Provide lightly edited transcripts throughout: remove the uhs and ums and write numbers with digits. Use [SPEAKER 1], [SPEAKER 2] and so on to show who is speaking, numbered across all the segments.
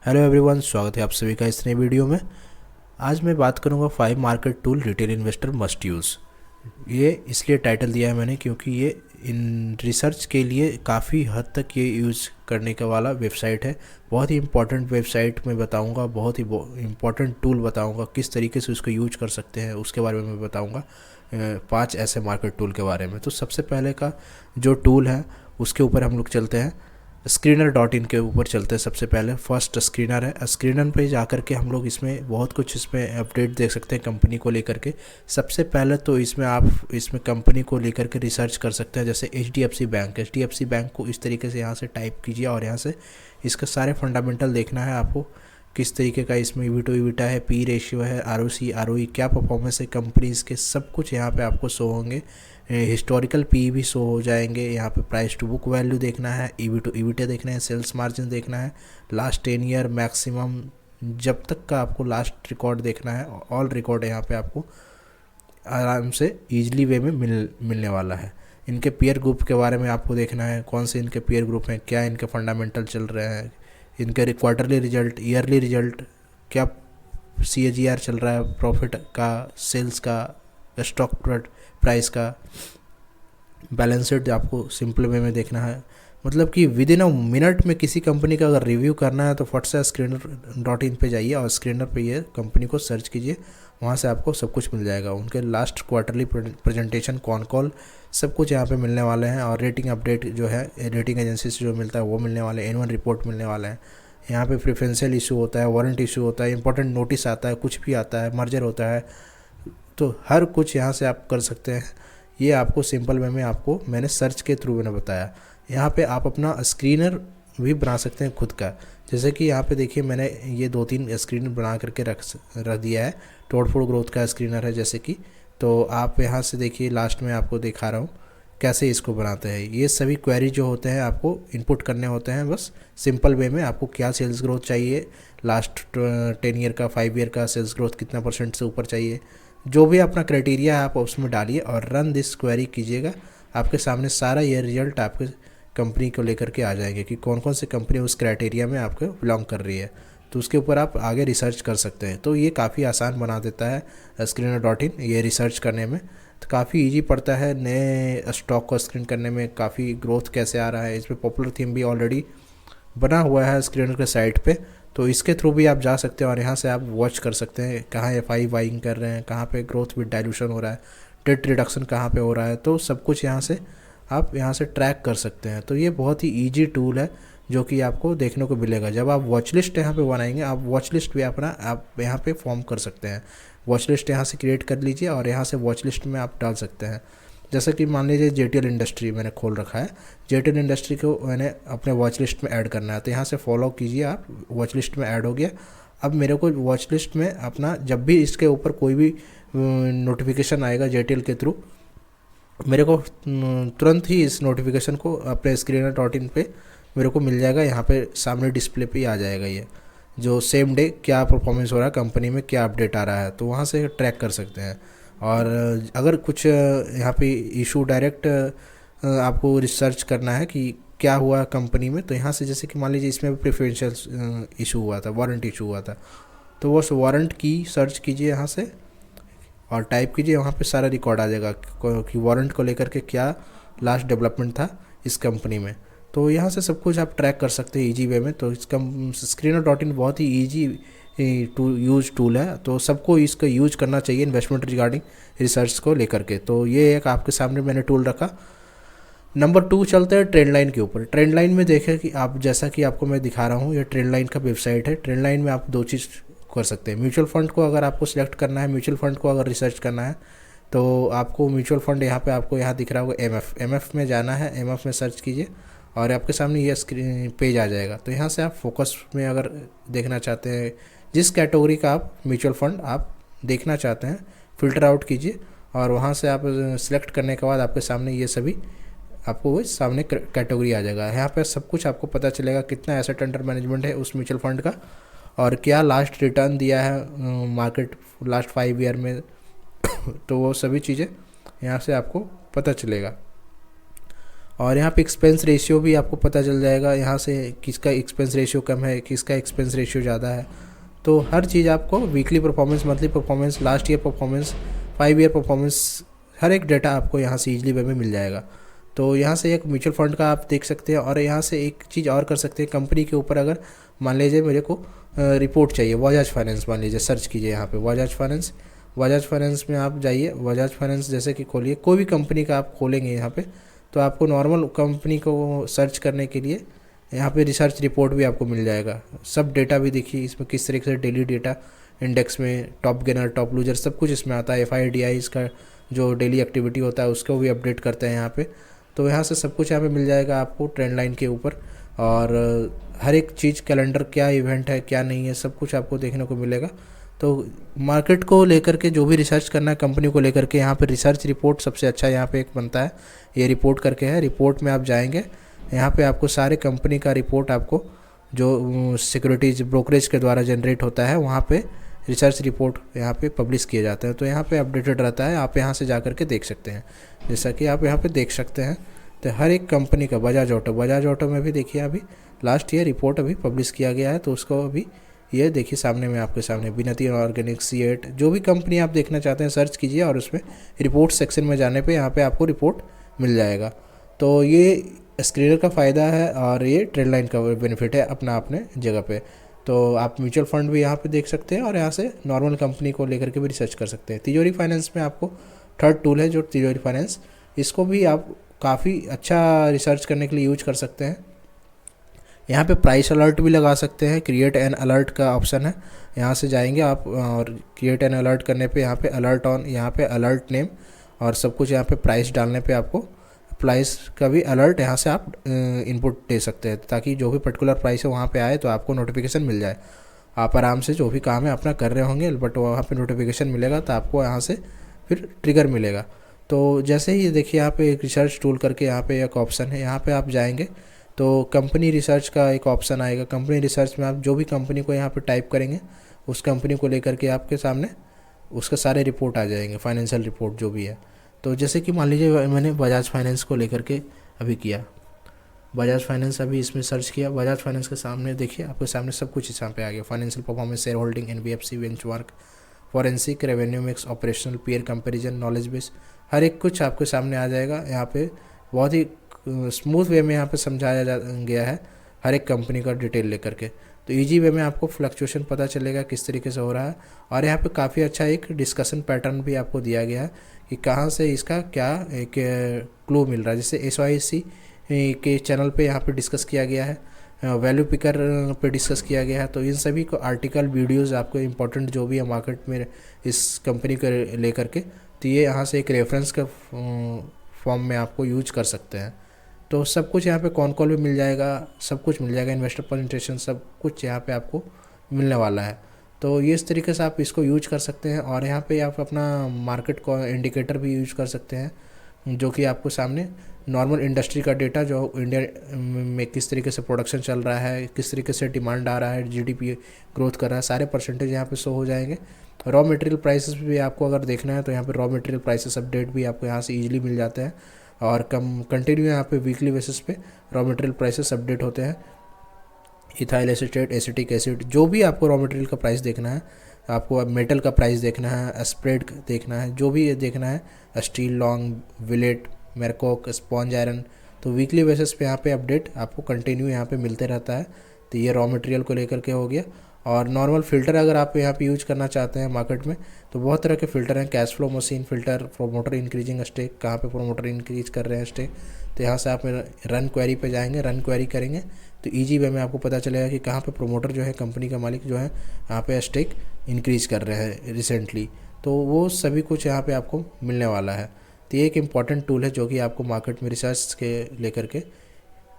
[SPEAKER 1] Hello everyone, स्वागत है आप सभी का इस नए वीडियो में। आज मैं बात करूंगा 5 market tool retail investor must use. ये इसलिए टाइटल दिया है मैंने क्योंकि ये इन रिसर्च के लिए काफ़ी हद तक ये यूज़ करने का वाला वेबसाइट है। बहुत ही इंपॉर्टेंट वेबसाइट में बताऊंगा, बहुत ही इंपॉर्टेंट टूल बताऊंगा, किस तरीके से उसको यूज कर सकते हैं उसके बारे में मैं बताऊंगा। 5 ऐसे मार्केट टूल के बारे में। तो सबसे पहले का जो टूल है उसके ऊपर हम लोग चलते हैं। स्क्रीनर.इन के ऊपर चलते हैं। सबसे पहले फर्स्ट स्क्रीनर है। स्क्रीनर पे जाकर के हम लोग इसमें बहुत कुछ इसमें अपडेट देख सकते हैं कंपनी को लेकर के। सबसे पहले तो इसमें आप इसमें कंपनी को लेकर के रिसर्च कर सकते हैं। जैसे H D F C bank को इस तरीके से यहाँ से टाइप कीजिए और यहाँ से इसके सारे फंडामेंटल देखना है आपको, किस तरीके का इसमें ईवी टू ईबिटा है, पी रेशियो है, आरओसी आरओई, क्या परफॉर्मेंस है कंपनीज के, सब कुछ यहाँ पे आपको शो होंगे। हिस्टोरिकल पी भी शो हो जाएंगे। यहाँ पे प्राइस टू बुक वैल्यू देखना है, ईवी टू ईबिटा देखना है, सेल्स मार्जिन देखना है, लास्ट 10 ईयर मैक्सिमम जब तक का आपको लास्ट रिकॉर्ड देखना है। ऑल रिकॉर्ड यहाँ पे आपको आराम से ईजिली वे में मिलने वाला है। इनके पीयर ग्रुप के बारे में आपको देखना है, कौन से इनके पीयर ग्रुप हैं, क्या इनके फंडामेंटल चल रहे हैं, इनके क्वार्टरली रिजल्ट, ईयरली रिजल्ट, क्या CAGR चल रहा है प्रॉफिट का, सेल्स का, स्टॉक प्राइस का। बैलेंस शीट आपको सिंपल वे में देखना है। मतलब कि विद इन अ मिनट में किसी कंपनी का अगर रिव्यू करना है तो फट से स्क्रीनर.इन पे जाइए और स्क्रीनर पे ये कंपनी को सर्च कीजिए। वहाँ से आपको सब कुछ मिल जाएगा। उनके लास्ट क्वार्टरली प्रेजेंटेशन, कौन कॉल, सब कुछ यहाँ पे मिलने वाले हैं। और रेटिंग अपडेट जो है रेटिंग एजेंसी से जो मिलता है वो मिलने वाले हैं। एनुअल रिपोर्ट मिलने वाला है। यहाँ पे प्रेफरेंशियल इशू होता है, वारंट इशू होता है, इंपॉर्टेंट नोटिस आता है, कुछ भी आता है, मर्जर होता है, तो हर कुछ यहाँ से आप कर सकते हैं। ये आपको सिंपल वे में आपको मैंने सर्च के थ्रू मैंने बताया। यहाँ पे आप अपना स्क्रीनर भी बना सकते हैं खुद का। जैसे कि यहाँ पे देखिए मैंने ये 2-3 स्क्रीनर बना करके रख दिया है। टोड फूड ग्रोथ का स्क्रीनर है जैसे कि, तो आप यहाँ से देखिए लास्ट में आपको दिखा रहा हूँ कैसे इसको बनाते हैं। ये सभी क्वेरी जो होते हैं आपको इनपुट करने होते हैं। बस सिंपल वे में आपको क्या सेल्स ग्रोथ चाहिए, लास्ट 10 ईयर का, 5 ईयर का सेल्स ग्रोथ कितना % से ऊपर चाहिए, जो भी अपना क्राइटेरिया है आप उसमें डालिए और रन दिस क्वेरी कीजिएगा। आपके सामने सारा ये रिजल्ट आपके कंपनी को लेकर के आ जाएंगे कि कौन कौन सी कंपनी उस क्राइटेरिया में आपको बिलोंग कर रही है। तो उसके ऊपर आप आगे रिसर्च कर सकते हैं। तो ये काफ़ी आसान बना देता है स्क्रीनर.इन ये रिसर्च करने में। तो काफ़ी इजी पड़ता है नए स्टॉक को स्क्रीन करने में। काफ़ी ग्रोथ कैसे आ रहा है, इसमें पॉपुलर थीम भी ऑलरेडी बना हुआ है स्क्रीनर के साइट पे। तो इसके थ्रू भी आप जा सकते हैं और यहाँ से आप वॉच कर सकते हैं कहाँ FI बाइंग कर रहे हैं, कहाँ पे ग्रोथ विद डाइल्यूशन हो रहा है, डेट रिडक्शन कहाँ पे हो रहा है। तो सब कुछ यहाँ से आप यहाँ से ट्रैक कर सकते हैं। तो ये बहुत ही ईजी टूल है जो कि आपको देखने को मिलेगा। जब आप वॉच लिस्ट यहाँ पे बनाएंगे, आप वॉच लिस्ट भी अपना आप यहाँ पे फॉर्म कर सकते हैं। वॉच लिस्ट यहाँ से क्रिएट कर लीजिए और यहाँ से वॉच लिस्ट में आप डाल सकते हैं। जैसे कि मान लीजिए JTL इंडस्ट्री मैंने खोल रखा है, JTL इंडस्ट्री को मैंने अपने वॉच लिस्ट में ऐड करना है। तो यहाँ से फॉलो कीजिए, आप वॉच लिस्ट में ऐड हो गया। अब मेरे को वॉच लिस्ट में अपना जब भी इसके ऊपर कोई भी नोटिफिकेशन आएगा JTL के थ्रू, मेरे को तुरंत ही इस नोटिफिकेशन को अपने स्क्रीनर.इन पे मेरे को मिल जाएगा। यहाँ पे सामने डिस्प्ले पे ही आ जाएगा ये, जो सेम डे क्या परफॉर्मेंस हो रहा है कंपनी में, क्या अपडेट आ रहा है, तो वहाँ से ट्रैक कर सकते हैं। और अगर कुछ यहाँ पे इशू डायरेक्ट आपको रिसर्च करना है कि क्या हुआ कंपनी में, तो यहाँ से जैसे कि मान लीजिए इसमें भी प्रेफरेंशियल इशू हुआ था, वारंट इशू हुआ था, तो वो वारंट की सर्च कीजिए यहाँ से और टाइप कीजिए। वहाँ पे सारा रिकॉर्ड आ जाएगा कि वारंट को लेकर के क्या लास्ट डेवलपमेंट था इस कंपनी में। तो यहाँ से सब कुछ आप ट्रैक कर सकते हैं ईजी वे में। तो इसका स्क्रीनर.इन बहुत ही ईजी यूज टूल है। तो सबको इसका यूज करना चाहिए इन्वेस्टमेंट रिगार्डिंग रिसर्च को लेकर के। तो ये एक आपके सामने मैंने टूल रखा। नंबर 2 चलते हैं ट्रेंड लाइन के ऊपर। ट्रेंड लाइन में देखें कि आप जैसा कि आपको मैं दिखा रहा हूँ, ये ट्रेंड लाइन का वेबसाइट है। ट्रेंड लाइन में आप 2 चीज़ कर सकते हैं। म्यूचुअल फंड को अगर आपको सिलेक्ट करना है, म्यूचुअल फंड को अगर रिसर्च करना है, तो आपको म्यूचुअल फंड यहाँ पे आपको यहाँ दिख रहा होगा MF में जाना है। MF में सर्च कीजिए और आपके सामने ये स्क्रीन पेज आ जाएगा। तो यहाँ से आप फोकस में अगर देखना चाहते हैं, जिस कैटेगरी का आप म्यूचुअल फंड आप देखना चाहते हैं, फ़िल्टर आउट कीजिए और वहाँ से आप सिलेक्ट करने के बाद आपके सामने ये सभी आपको वो सामने कैटेगरी आ जाएगा। यहाँ पर सब कुछ आपको पता चलेगा कितना एसेट अंडर मैनेजमेंट है उस म्यूचुअल फंड का और क्या लास्ट रिटर्न दिया है मार्केट लास्ट 5 ईयर में। तो वो सभी चीज़ें यहाँ से आपको पता चलेगा। और यहाँ पे एक्सपेंस रेशियो भी आपको पता चल जाएगा, यहाँ से किसका एक्सपेंस रेशियो कम है, किसका एक्सपेंस रेशियो ज़्यादा है। तो हर चीज़ आपको weekly performance, monthly performance, last year performance, 5 year performance, हर एक डेटा आपको यहाँ से ईजिली वे में मिल जाएगा। तो यहाँ से एक म्यूचुअल फंड का आप देख सकते हैं। और यहाँ से एक चीज़ और कर सकते हैं, कंपनी के ऊपर अगर मान लीजिए मेरे को रिपोर्ट चाहिए, बजाज फाइनेंस मान लीजिए, सर्च कीजिए यहाँ पे बजाज फाइनेंस। बजाज फाइनेंस में आप जाइए, बजाज फाइनेंस जैसे कि खोलिए, कोई भी कंपनी का आप खोलेंगे यहाँ पे, तो आपको नॉर्मल कंपनी को सर्च करने के लिए यहाँ पे रिसर्च रिपोर्ट भी आपको मिल जाएगा। सब डेटा भी देखिए इसमें किस तरीके से डेली डेटा इंडेक्स में टॉप गेनर, टॉप लूजर, सब कुछ इसमें आता है। FIDI इसका जो डेली एक्टिविटी होता है उसको भी अपडेट करते हैं यहाँ पे। तो यहाँ से सब कुछ यहाँ पे मिल जाएगा आपको ट्रेंड लाइन के ऊपर। और हर एक चीज़, कैलेंडर, क्या इवेंट है क्या नहीं है, सब कुछ आपको देखने को मिलेगा। तो मार्केट को लेकर के जो भी रिसर्च करना है कंपनी को लेकर के, यहाँ पे रिसर्च रिपोर्ट सबसे अच्छा यहाँ पे एक बनता है, ये रिपोर्ट करके है। रिपोर्ट में आप जाएंगे, यहाँ पे आपको सारे कंपनी का रिपोर्ट, आपको जो सिक्योरिटीज ब्रोकरेज के द्वारा जनरेट होता है वहाँ पे रिसर्च रिपोर्ट यहाँ पे पब्लिश किए जाते हैं। तो यहाँ पे अपडेटेड रहता है, आप यहाँ से जा कर के देख सकते हैं। जैसा कि आप यहाँ पे देख सकते हैं, तो हर एक कंपनी का, बजाज ऑटो में भी देखिए अभी लास्ट ईयर रिपोर्ट अभी पब्लिश किया गया है। तो उसको अभी ये देखिए सामने में, आपके सामने विनती ऑर्गेनिक, C8, जो भी कंपनी आप देखना चाहते हैं सर्च कीजिए और उसमें रिपोर्ट सेक्शन में जाने पे यहाँ पे आपको रिपोर्ट मिल जाएगा। तो ये स्क्रीनर का फ़ायदा है और ये ट्रेंड लाइन का बेनिफिट है अपना अपने जगह पे। तो आप म्यूचुअल फंड भी यहाँ पे देख सकते हैं और यहाँ से नॉर्मल कंपनी को लेकर के भी रिसर्च कर सकते हैं। तिजोरी फाइनेंस में आपको थर्ड टूल है जो तिजोरी फाइनेंस, इसको भी आप काफ़ी अच्छा रिसर्च करने के लिए यूज कर सकते हैं। यहाँ पे प्राइस अलर्ट भी लगा सकते हैं, क्रिएट एन अलर्ट का ऑप्शन है, यहाँ से जाएंगे आप और क्रिएट एन अलर्ट करने पे यहाँ पे अलर्ट ऑन, यहाँ पे अलर्ट नेम और सब कुछ, यहाँ पे प्राइस डालने पे आपको प्राइस का भी अलर्ट यहाँ से आप इनपुट दे सकते हैं, ताकि जो भी पर्टिकुलर प्राइस है वहाँ पे आए तो आपको नोटिफिकेशन मिल जाए। आप आराम से जो भी काम है अपना कर रहे होंगे, बट वहाँ पे नोटिफिकेशन मिलेगा तो आपको यहाँ से फिर ट्रिगर मिलेगा। तो जैसे ही देखिए यहाँ पे एक रिसर्च टूल करके यहाँ पे एक ऑप्शन है, यहाँ पे आप जाएंगे तो कंपनी रिसर्च का एक ऑप्शन आएगा। कंपनी रिसर्च में आप जो भी कंपनी को यहाँ पे टाइप करेंगे उस कंपनी को लेकर के आपके सामने उसके सारे रिपोर्ट आ जाएंगे, फाइनेंशियल रिपोर्ट जो भी है। तो जैसे कि मान लीजिए मैंने बजाज फाइनेंस को लेकर के अभी किया, बजाज फाइनेंस अभी इसमें सर्च किया, बजाज फाइनेंस के सामने देखिए आपके सामने सब कुछ इस यहाँ पे आ गया। Financial performance, share holding, NBFC benchmark, forensic, revenue mix, operational, peer comparison, knowledge base, हर एक कुछ आपके सामने आ जाएगा। यहाँ पे बहुत ही स्मूथ वे में यहाँ पे समझाया गया है हर एक कंपनी का डिटेल लेकर के। तो इजी वे में आपको फ्लक्चुएशन पता चलेगा किस तरीके से हो रहा है। और यहाँ पे काफ़ी अच्छा एक डिस्कशन पैटर्न भी आपको दिया गया है कि कहाँ से इसका क्या एक क्लू मिल रहा है। जैसे SYC के चैनल पे यहाँ पे डिस्कस किया गया है, वैल्यू पिकर पे डिस्कस किया गया है। तो इन सभी को आर्टिकल, वीडियोस आपको इंपॉर्टेंट जो भी है मार्केट में इस कंपनी को लेकर के, तो ये यहाँ से एक रेफरेंस का फॉर्म में आपको यूज कर सकते हैं। तो सब कुछ यहाँ पे कॉन कॉल भी मिल जाएगा, सब कुछ मिल जाएगा, इन्वेस्टर प्रेजेंटेशन, सब कुछ यहाँ पे आपको मिलने वाला है। तो ये इस तरीके से आप इसको यूज कर सकते हैं। और यहाँ पे आप अपना मार्केट को इंडिकेटर भी यूज कर सकते हैं, जो कि आपको सामने नॉर्मल इंडस्ट्री का डेटा, जो इंडिया में किस तरीके से प्रोडक्शन चल रहा है, किस तरीके से डिमांड आ रहा है, GDP ग्रोथ कर रहा है, सारे परसेंटेज यहाँ पे शो हो जाएंगे। रॉ मटेरियल प्राइसेस भी आपको अगर देखना है तो यहाँ पे रॉ मटेरियल प्राइसेस अपडेट भी आपको यहाँ से ईजिली मिल जाते हैं। और कंटिन्यू यहाँ पे वीकली बेसिस पे रॉ मटेरियल प्राइसेस अपडेट होते हैं। इथाइल एसीटेट, एसिटिक एसिड, जो भी आपको रॉ मटेरियल का प्राइस देखना है, आपको मेटल का प्राइस देखना है, स्प्रेड देखना है, जो भी देखना है, स्टील लॉन्ग, विलेट, मेरकोक, स्पॉन्ज आयरन, तो वीकली बेसिस पे यहाँ पे अपडेट आपको कंटिन्यू यहाँ पे मिलते रहता है। तो ये रॉ मटेरियल को लेकर के हो गया। और नॉर्मल फ़िल्टर अगर आप यहाँ पे यूज करना चाहते हैं मार्केट में, तो बहुत तरह के फ़िल्टर हैं, cash flow machine filter, promoter increasing stake, कहाँ पे प्रोमोटर इंक्रीज कर रहे हैं स्टेक। तो यहाँ से आप रन क्वेरी पे जाएंगे, रन क्वेरी करेंगे तो ईजी वे में आपको पता चलेगा कि कहाँ पे प्रोमोटर जो है, कंपनी का मालिक जो है, यहाँ पे स्टेक इंक्रीज कर रहे हैं रिसेंटली। तो वो सभी कुछ यहाँ पे आपको मिलने वाला है। तो ये एक इम्पॉर्टेंट टूल है जो कि आपको मार्केट में रिसर्च के लेकर के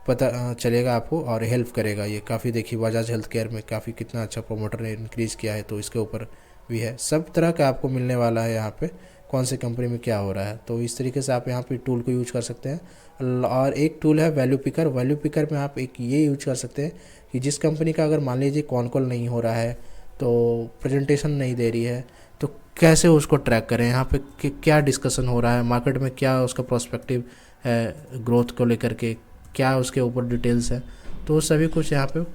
[SPEAKER 1] पता चलेगा आपको और हेल्प करेगा। ये काफ़ी देखिए बजाज हेल्थ केयर में काफ़ी कितना अच्छा प्रोमोटर ने इंक्रीज़ किया है, तो इसके ऊपर भी है। सब तरह का आपको मिलने वाला है यहाँ पे, कौन से कंपनी में क्या हो रहा है। तो इस तरीके से आप यहाँ पे टूल को यूज कर सकते हैं। और एक टूल है वैल्यू पिकर। वैल्यू पिकर में आप एक ये यूज कर सकते हैं कि जिस कंपनी का अगर मान लीजिए कॉन कॉल नहीं हो रहा है, तो प्रेजेंटेशन नहीं दे रही है, तो कैसे उसको ट्रैक करें, यहाँ पे क्या डिस्कशन हो रहा है, मार्केट में क्या उसका प्रोस्पेक्टिव है ग्रोथ को लेकर के, क्या उसके ऊपर डिटेल्स है, तो सभी कुछ यहाँ पे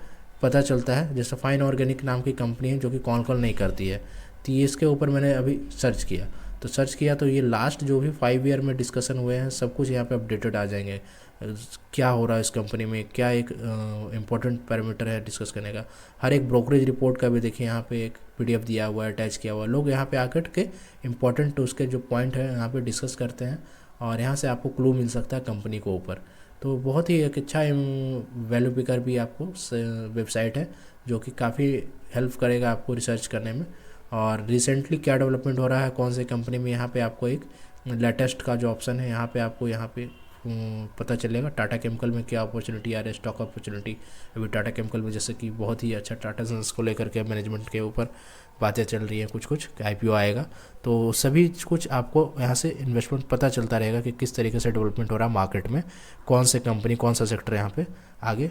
[SPEAKER 1] पता चलता है। जैसे फाइन ऑर्गेनिक नाम की कंपनी है जो कि कॉल नहीं करती है, तो ये इसके ऊपर मैंने अभी सर्च किया तो ये लास्ट जो भी 5 ईयर में डिस्कशन हुए हैं सब कुछ यहाँ पे अपडेटेड आ जाएंगे। क्या हो रहा है इस कंपनी में, क्या एक इम्पोर्टेंट पैरामीटर है डिस्कस करने का। हर एक ब्रोकरेज रिपोर्ट का भी देखिए यहाँ पे एक PDF दिया हुआ है, अटैच किया हुआ है। लोग यहाँ पे आकर के इम्पोर्टेंट उसके जो पॉइंट है यहाँ पे डिस्कस करते हैं और यहाँ से आपको क्लू मिल सकता है कंपनी को ऊपर। तो बहुत ही एक अच्छा वैल्यू पिकर भी आपको वेबसाइट है जो कि काफ़ी हेल्प करेगा आपको रिसर्च करने में। और रिसेंटली क्या डेवलपमेंट हो रहा है कौन से कंपनी में, यहाँ पे आपको एक लेटेस्ट का जो ऑप्शन है यहाँ पे आपको पता चलेगा। टाटा केमिकल में क्या अपॉर्चुनिटी आ रही है, स्टॉक अपॉर्चुनिटी। अभी टाटा केमिकल में जैसे कि बहुत ही अच्छा टाटा सन्स को लेकर के मैनेजमेंट के ऊपर बातें चल रही हैं, कुछ IPO आएगा, तो सभी कुछ आपको यहाँ से इन्वेस्टमेंट पता चलता रहेगा कि किस तरीके से डेवलपमेंट हो रहा है मार्केट में, कौन से कंपनी कौन सा सेक्टर यहाँ पे आगे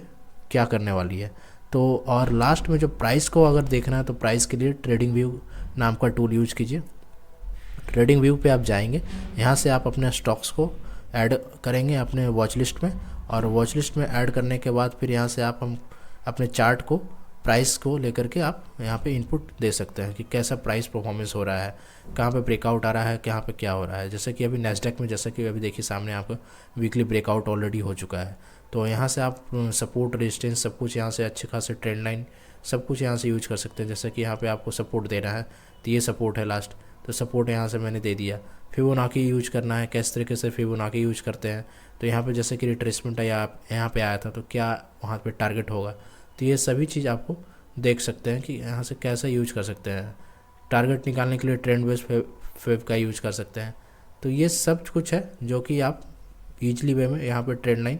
[SPEAKER 1] क्या करने वाली है। तो और लास्ट में जो प्राइस को अगर देखना है तो प्राइस के लिए ट्रेडिंग व्यू नाम का टूल यूज कीजिए। ट्रेडिंग व्यू पे आप जाएंगे, यहाँ से आप अपने स्टॉक्स को ऐड करेंगे अपने वॉच लिस्ट में, और वॉच लिस्ट में ऐड करने के बाद फिर यहाँ से आप हम अपने चार्ट को प्राइस को लेकर के आप यहाँ पे इनपुट दे सकते हैं कि कैसा प्राइस परफॉर्मेंस हो रहा है, कहाँ पे ब्रेकआउट आ रहा है, कहाँ पे क्या हो रहा है। जैसे कि अभी नैस्डैक में जैसा कि अभी देखिए सामने आपका वीकली ब्रेकआउट ऑलरेडी हो चुका है, तो यहाँ से आप सपोर्ट रेजिस्टेंस सब कुछ यहाँ से अच्छे खासे ट्रेंड लाइन सब कुछ यहाँ से यूज कर सकते हैं। जैसे कि यहाँ पे आपको सपोर्ट देना है तो ये सपोर्ट है लास्ट, तो सपोर्ट यहाँ से मैंने दे दिया। फिबोनाची यूज करना है, किस तरीके से फिबोनाची यूज करते हैं, तो यहाँ पे जैसे कि रिट्रेसमेंट है या यहाँ पे आया था तो क्या वहाँ पे टारगेट होगा, तो ये सभी चीज़ आपको देख सकते हैं कि यहाँ से कैसे यूज कर सकते हैं। टारगेट निकालने के लिए ट्रेंड बेस्ड फेव का यूज कर सकते हैं। तो ये सब कुछ है जो कि आप ईजली वे में यहाँ पर ट्रेंड लाइन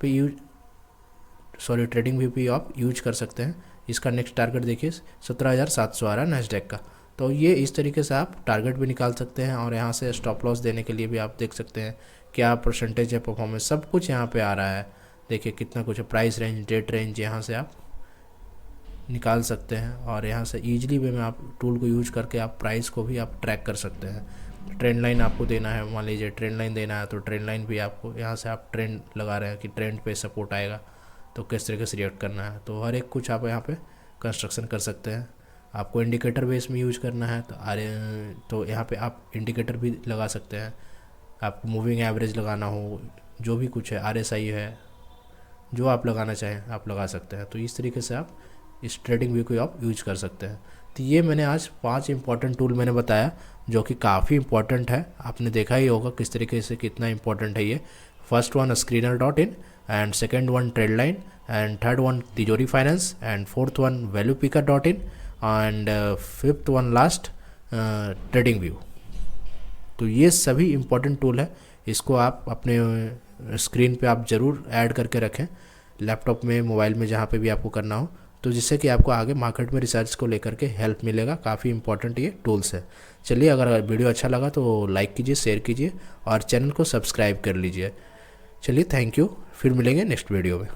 [SPEAKER 1] पे ट्रेडिंग व्यू पे आप यूज कर सकते हैं। इसका नेक्स्ट टारगेट देखिए 17,700 आ रहा है नैस्डैक का, तो ये इस तरीके से आप टारगेट भी निकाल सकते हैं और यहाँ से स्टॉप लॉस देने के लिए भी आप देख सकते हैं क्या परसेंटेज है परफॉर्मेंस, सब कुछ यहाँ पे आ रहा है। देखिए कितना कुछ है, प्राइस रेंज, डेट रेंज यहाँ से आप निकाल सकते हैं और यहाँ से ईजिली वे में आप टूल को यूज करके आप प्राइस को भी आप ट्रैक कर सकते हैं। ट्रेंड लाइन आपको देना है, मान लीजिए ट्रेंड लाइन देना है तो ट्रेंड लाइन भी आपको यहाँ से आप ट्रेंड लगा रहे हैं कि ट्रेंड पे सपोर्ट आएगा तो किस तरीके से रिएक्ट करना है, तो हर एक कुछ आप यहाँ पे कंस्ट्रक्शन कर सकते हैं। आपको इंडिकेटर बेस में यूज करना है तो यहाँ पे आप इंडिकेटर भी लगा सकते हैं। आपको मूविंग एवरेज लगाना हो, जो भी कुछ है, RSI है, जो आप लगाना चाहें आप लगा सकते हैं। तो इस तरीके से आप इस ट्रेडिंग व्यू को आप यूज कर सकते हैं। तो ये मैंने आज 5 इंपॉर्टेंट टूल मैंने बताया जो कि काफ़ी इंपॉर्टेंट है, आपने देखा ही होगा किस तरीके से कितना इंपॉर्टेंट है ये। First one screener.in and second one Trendline and third one Tijori Finance and fourth one valuepicker.in and fifth one last trading view. तो ये सभी इम्पोर्टेंट टूल है, इसको आप अपने स्क्रीन पे आप ज़रूर ऐड करके रखें, लैपटॉप में, मोबाइल में, जहाँ पे भी आपको करना हो, तो जिससे कि आपको आगे मार्केट में रिसर्च को लेकर के हेल्प मिलेगा। काफ़ी इंपॉर्टेंट ये टूल्स है। चलिए, अगर वीडियो अच्छा लगा तो लाइक कीजिए, शेयर कीजिए और चैनल को सब्सक्राइब कर लीजिए। चलिए, थैंक यू, फिर मिलेंगे नेक्स्ट वीडियो में।